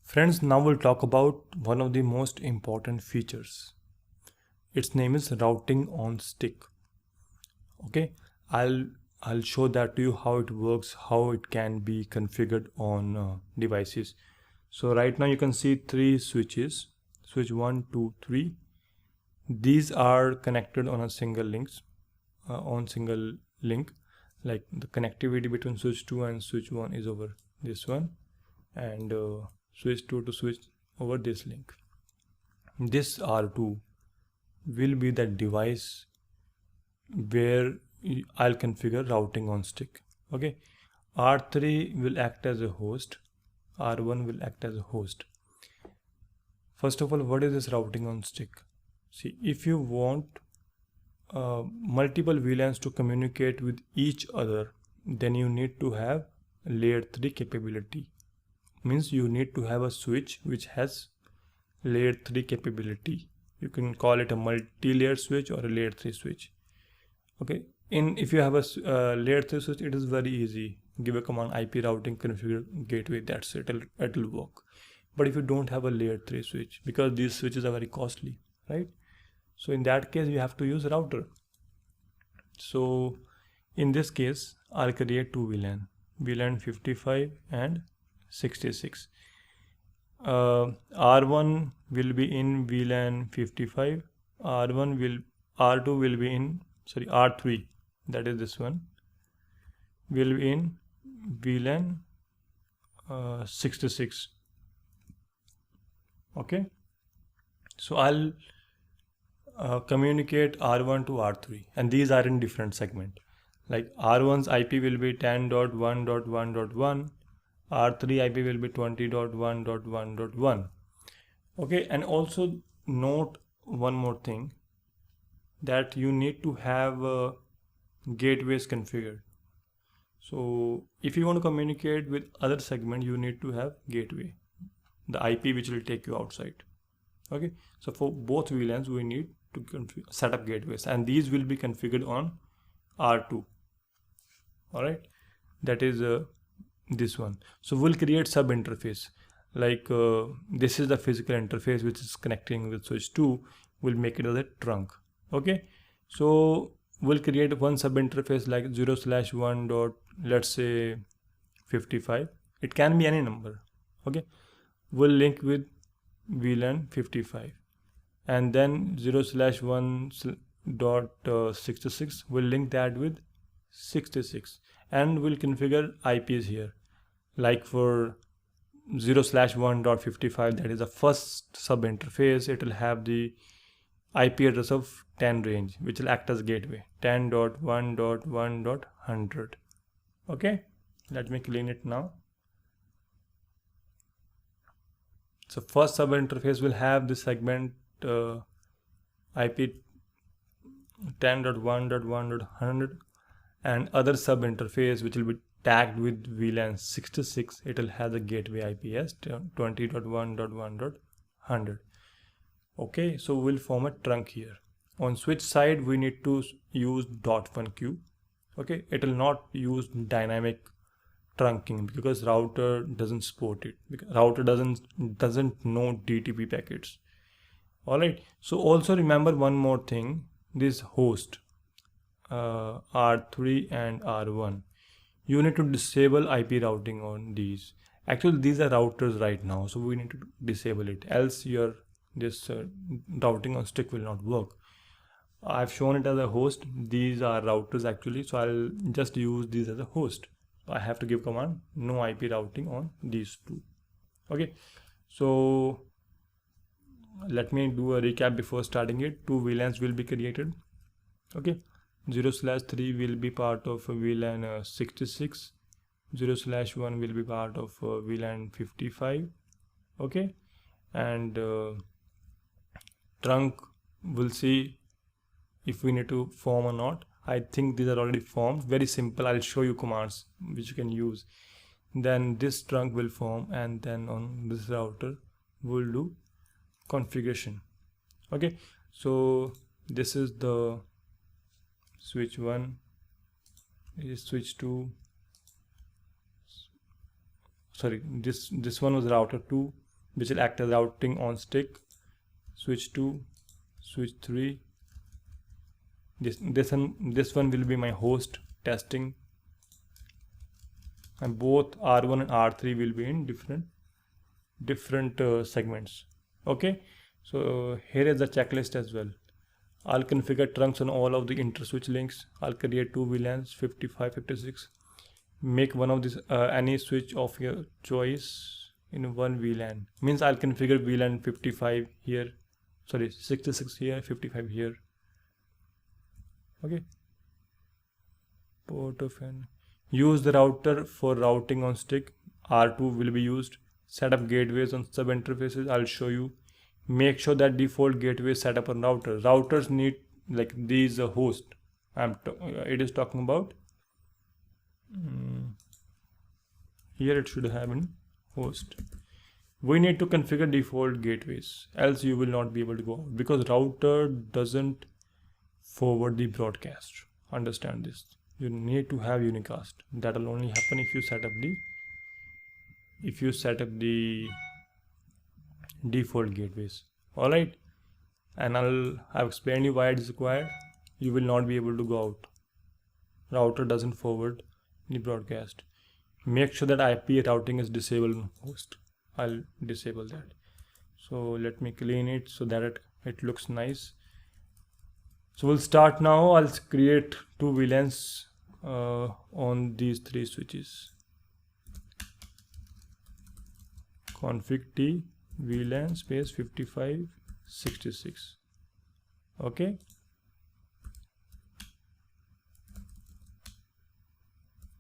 Friends, now we'll talk about one of the most important features. Its name is routing on stick. Okay, I'll show that to you how it works, how it can be configured on devices. So right now you can see three switches, switch 1, 2, 3. These are connected on a single single link. Like the connectivity between switch 2 and switch 1 is over this one, and switch 2 to switch over this link. This R2 will be the device where I'll configure routing on stick. Okay, R3 will act as a host, R1 will act as a host. First of all, what is this routing on stick? See, if you want multiple VLANs to communicate with each other, then you need to have layer 3 capability. Means you need to have a switch which has layer 3 capability. You can call it a multi-layer switch or a layer 3 switch. Okay, if you have a layer 3 switch, it is very easy. Give a command IP routing configure gateway, that's it, it'll work. But if you don't have a layer 3 switch, because these switches are very costly, right? So in that case you have to use router. So in this case I'll create two VLAN 55 and 66. R1 will be in VLAN 55, R2 will be in, R3, that is this one, will be in VLAN 66. Okay, so I'll communicate R1 to R3, and these are in different segment. Like R1's IP will be 10.1.1.1, R3 IP will be 20.1.1.1. Okay, and also note one more thing, that you need to have gateways configured. So if you want to communicate with other segment, you need to have gateway, the IP which will take you outside. Okay, so for both VLANs we need to set up gateways, and these will be configured on R2. All right, that is this one. So we'll create sub interface, like this is the physical interface which is connecting with switch 2. We'll make it as a trunk. Okay, so we'll create one sub interface like 0/1 dot, let's say 55. It can be any number. Okay, we'll link with VLAN 55, and then 0/1 dot 66 will link that with 66, and we'll configure IPs here. Like for 0/1 dot 55, that is the first sub interface, it will have the IP address of 10 range, which will act as gateway, 10.1.1.100. Okay, let me clean it now. So first sub interface will have the segment IP 10.1.1.100, and other sub interface which will be tagged with VLAN 66, it will have the gateway IP as 20.1.1.100. Okay, so we'll form a trunk here. On switch side we need to use .1 queue. Okay, it will not use dynamic trunking because router doesn't support it, because router doesn't know DTP packets. All right, so also remember one more thing, this host R3 and R1, you need to disable IP routing on these. Actually these are routers right now, so we need to disable it, else your this routing on stick will not work. I've shown it as a host, these are routers actually, so I'll just use these as a host. I have to give command no IP routing on these two. Okay, so let me do a recap before starting it. Two VLANs will be created. Okay, 0/3 will be part of VLAN 66, 0/1 will be part of VLAN 55. Okay, and trunk, we'll see if we need to form or not. I think these are already formed, very simple. I'll show you commands which you can use. Then this trunk will form, and then on this router we'll do configuration. Okay, so this is the switch 1, is switch 2, sorry, this one was router 2, which will act as routing on stick. Switch 2, switch 3. This one will be my host testing, and both R1 and R3 will be in different segments. Okay, so here is the checklist as well. I'll configure trunks on all of the interswitch links. I'll create 2 VLANs 55, 56. Make one of these any switch of your choice in one VLAN. Means I'll configure VLAN 55 here, sorry 66 here, 55 here. Okay. Port of N. Use the router for routing on stick. R2 will be used. Set up gateways on sub interfaces. I'll show you. Make sure that default gateway is set up on router. Routers need like these host. It is talking about. Here it should have in host. We need to configure default gateways, else you will not be able to go out, because router doesn't forward the broadcast. Understand this. You need to have unicast. That will only happen if you set up the default gateways. All right, and I've explained you why it is required. You will not be able to go out. Router doesn't forward the broadcast. Make sure that IP routing is disabled on host. I'll disable that. So let me clean it so that it looks nice. So we'll start now. I'll create 2 VLANs on these 3 switches. Config T VLAN space 5566. Okay.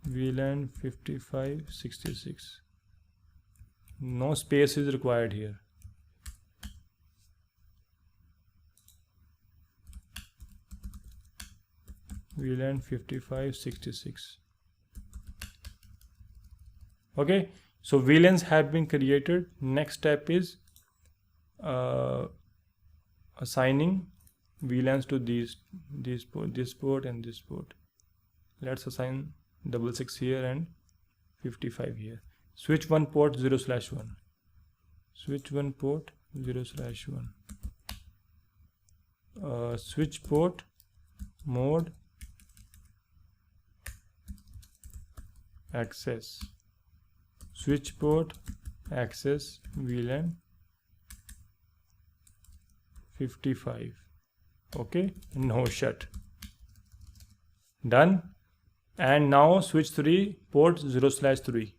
VLAN 5566. No space is required here. VLAN 5566. Okay, so VLANs have been created. Next step is assigning VLANs to this port and this port. Let's assign 66 here and 55 here. Switch 1 port 0/1. Switch 1 port 0/1. Switch port mode access. Switch port access VLAN 55. Okay, no shut. Done. And now switch 3 port 0/3.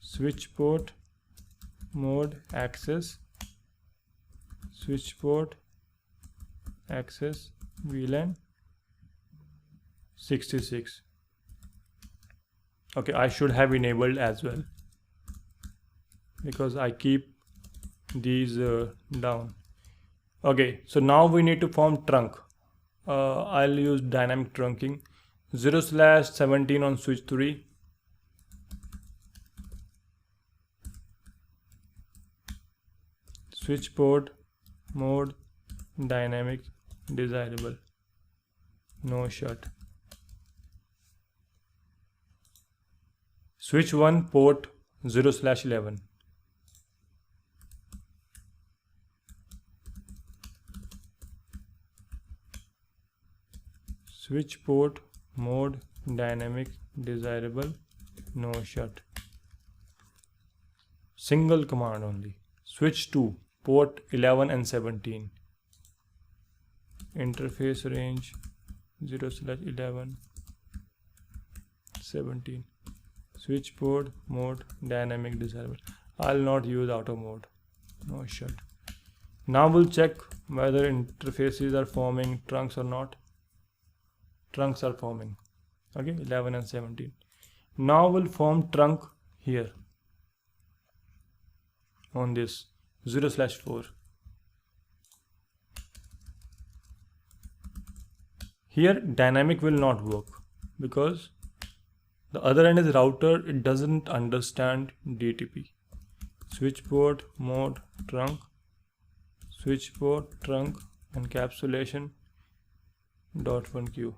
Switch port mode access. Switch port access VLAN 66. Okay, I should have enabled as well because I keep these down. Okay, so now we need to form trunk. I'll use dynamic trunking. 0/17 on switch 3. Switch port mode dynamic desirable, no shut. Switch 1 port 0/11. Switch port mode dynamic desirable, no shut. Single command only. Switch 2 port 11 and 17. Interface range 0/11 17. Switch port mode dynamic desirable. I'll not use auto mode, no shut. Now we'll check whether interfaces are forming trunks or not. Trunks are forming. Okay, 11 and 17. Now we'll form trunk here on this 0/4. Here dynamic will not work because the other end is router. It doesn't understand DTP. Switch port mode trunk. Switch port trunk encapsulation dot 1q.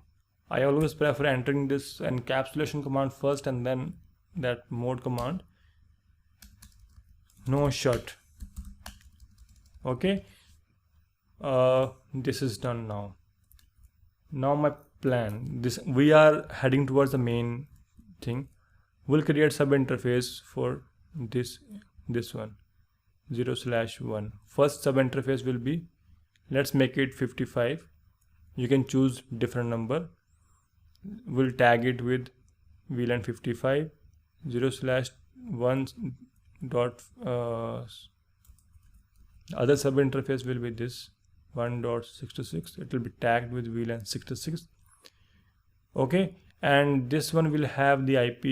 I always prefer entering this encapsulation command first and then that mode command. No shut. Okay, this is done now. Now my plan, this we are heading towards the main thing. We'll create sub interface for this one 0/1. First sub interface will be, let's make it 55. You can choose different number. We'll tag it with VLAN 55 0/1 dot other sub interface will be this 1.66. it will be tagged with VLAN 66. Okay, and this one will have the IP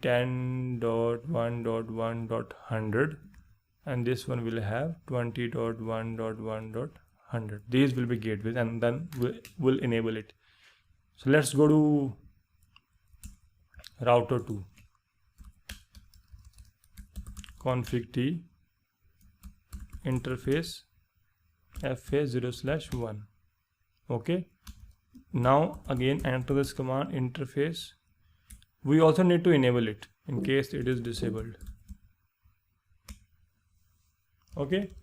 10.1.1.100 and this one will have 20.1.1.100. These will be gateways and then we'll enable it. So let's go to router 2, config T interface FA 0/1. Okay, now again enter this command interface. We also need to enable it in case it is disabled. Okay,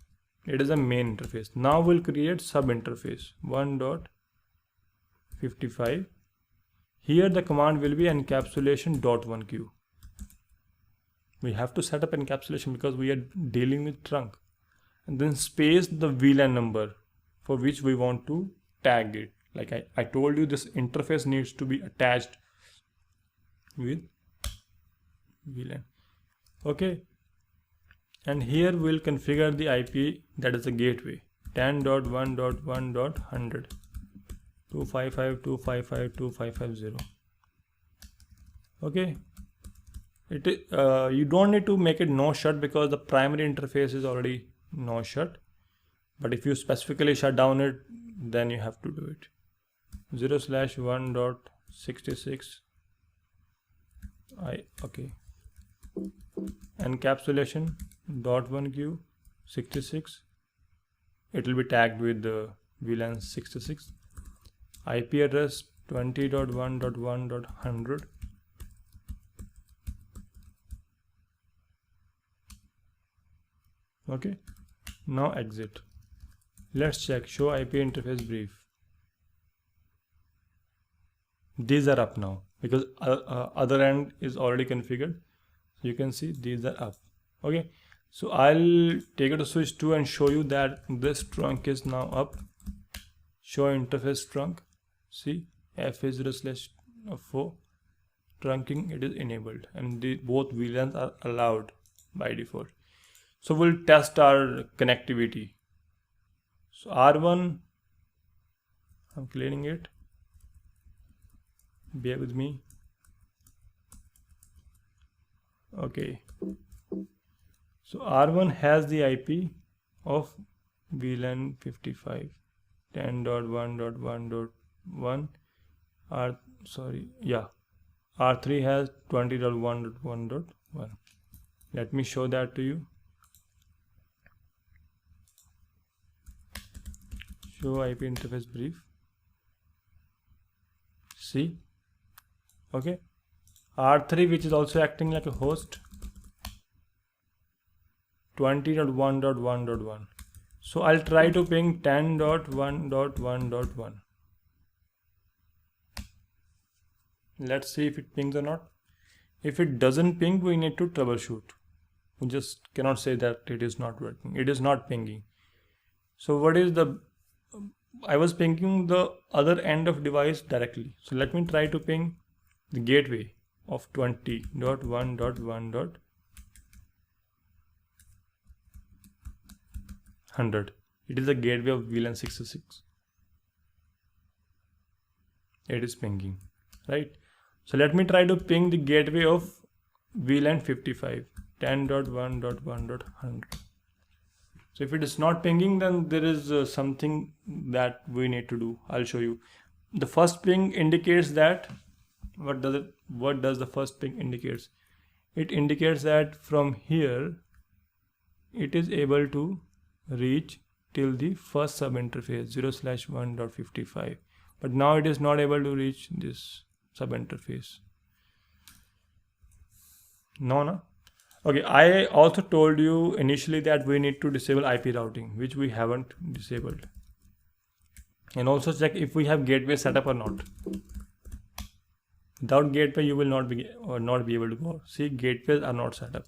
it is a main interface. Now we'll create sub interface 1.55. Here the command will be encapsulation.1q. We have to set up encapsulation because we are dealing with trunk, and then space the VLAN number for which we want to tag it. Like I told you, this interface needs to be attached with VLAN. Okay, and here we'll configure the IP, that is the gateway 10.1.1.100 255.255.255.0. Okay, it is you don't need to make it no shut because the primary interface is already no shut, but if you specifically shut down it, then you have to do it. 0/1.66 okay, encapsulation .1q 66. it will be tagged with the VLAN 66. IP address 20.1.1.100. Okay, now exit. Let's check show IP interface brief. These are up now because other end is already configured. So you can see these are up. Okay, so I'll take it to switch 2 and show you that this trunk is now up. Show interface trunk. See, FA 0/4 trunking, it is enabled and both VLANs are allowed by default. So we'll test our connectivity. So R1, I'm clearing it, bear with me. Okay, so R1 has the IP of VLAN 55 10.1.1.1. R3 has 20.1.1.1. let me show that to you. Show IP interface brief. See, okay, R3, which is also acting like a host, 20.1.1.1. so I'll try to ping 10.1.1.1. let's see if it pings or not. If it doesn't ping, we need to troubleshoot. We just cannot say that it is not working. It is not pinging. So what is the, I was pinging the other end of device directly. So let me try to ping the gateway of 20.1.1.100. It is the gateway of VLAN 66. It is pinging, right? So let me try to ping the gateway of VLAN 55 10.1.1.100. So if it is not pinging, then there is something that we need to do. I'll show you. The first ping indicates that, what does the first ping indicates? It indicates that from here it is able to reach till the first sub interface 0/1.55. but now it is not able to reach this sub interface. No. Okay, I also told you initially that we need to disable IP routing, which we haven't disabled. And also check if we have gateway set up or not. Without gateway, you will not be able to go. See, gateways are not set up.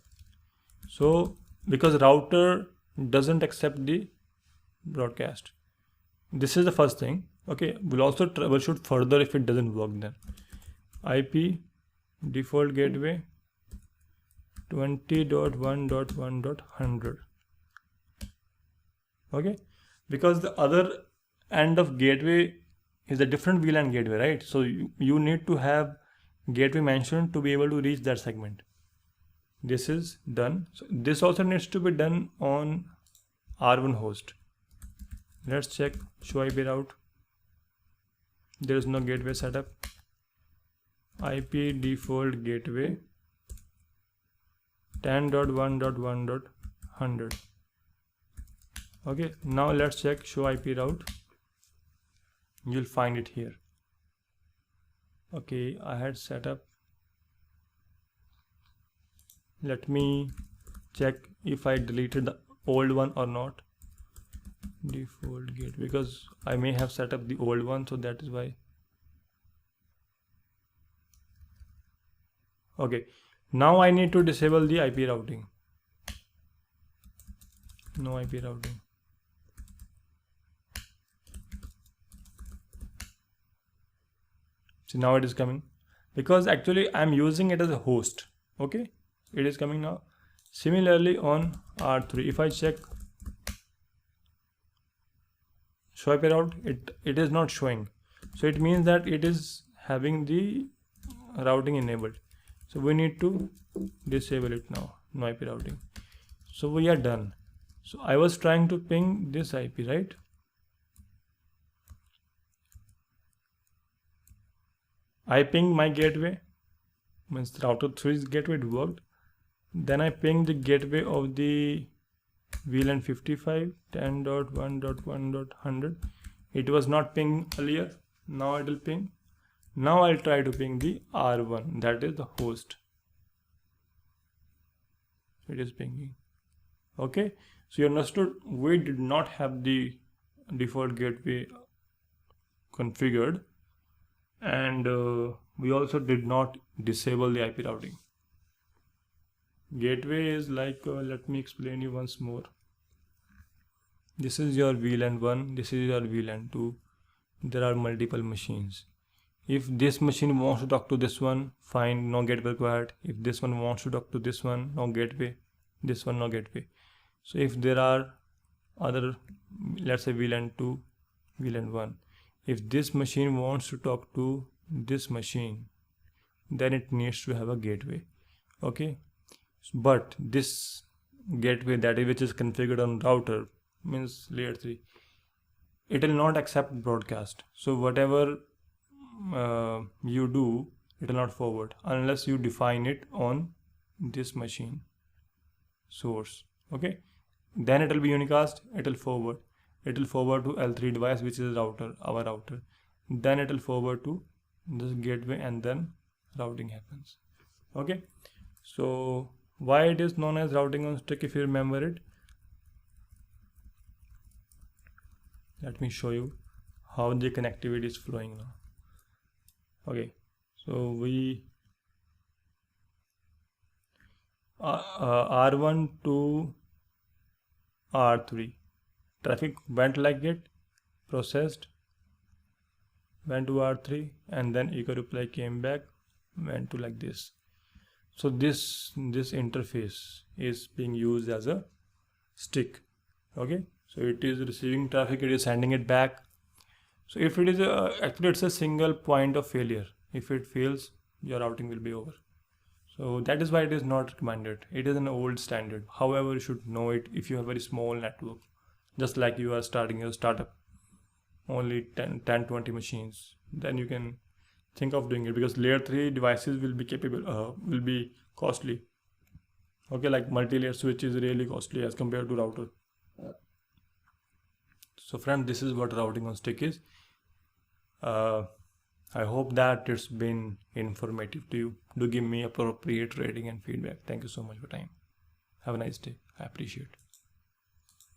So because router doesn't accept the broadcast. This is the first thing. Okay, we'll also troubleshoot further if it doesn't work then. IP default gateway 20.1.1.100. Okay, because the other end of gateway is a different VLAN gateway, right? So you need to have gateway mentioned to be able to reach that segment. This is done. So this also needs to be done on R1 host. Let's check show IP route. There is no gateway setup. IP default gateway 10.1.1.100. Okay, now let's check show IP route. You'll find it here. Okay, I had set up. Let me check if I deleted the old one or not. Default gate, because I may have set up the old one, so that is why. Okay, now I need to disable the IP routing. No IP routing. See, now it is coming because actually I'm using it as a host. Okay, it is coming now. Similarly on R3, if I check show IP route, it is not showing. So it means that it is having the routing enabled. So we need to disable it now. No IP routing. So we are done. So I was trying to ping this IP, right? I pinged my gateway, means router 3's gateway, it worked. Then I pinged the gateway of the VLAN 55 10.1.1.100. It was not pinging earlier. Now it will ping. Now I'll try to ping the R1, that is the host. It is pinging. Okay, so you understood we did not have the default gateway configured, and we also did not disable the IP routing. Gateway is like, let me explain you once more. This is your VLAN 1, this is your VLAN 2. There are multiple machines. If this machine wants to talk to this one, fine, no gateway required. If this one wants to talk to this one, no gateway. This one, no gateway. So if there are other, let's say VLAN 2, VLAN 1. If this machine wants to talk to this machine, then it needs to have a gateway. Okay, but this gateway, that is which is configured on router, means layer 3, it will not accept broadcast. So whatever you do, it will not forward unless you define it on this machine source. Okay, then it will be unicast, it will forward. It will forward to L3 device, which is router, our router. Then it will forward to this gateway, and then routing happens. Okay, so why it is known as routing on stick, if you remember it? Let me show you how the connectivity is flowing now. Okay, so we R1 to R3, traffic went like it, processed, went to R3, and then echo reply came back, went to like this. So this interface is being used as a stick. Okay, so it is receiving traffic, it is sending it back. So if it is actually it's a single point of failure. If it fails, your routing will be over. So that is why it is not recommended. It is an old standard. However, you should know it if you have a very small network, just like you are starting your startup, only 10-20 machines, then you can think of doing it, because layer 3 devices will be capable, will be costly. Okay, like multi-layer switch is really costly as compared to router. So friend, this is what routing on stick is. I hope that it's been informative to you. Do give me appropriate rating and feedback. Thank you so much for time. Have a nice day. I appreciate it.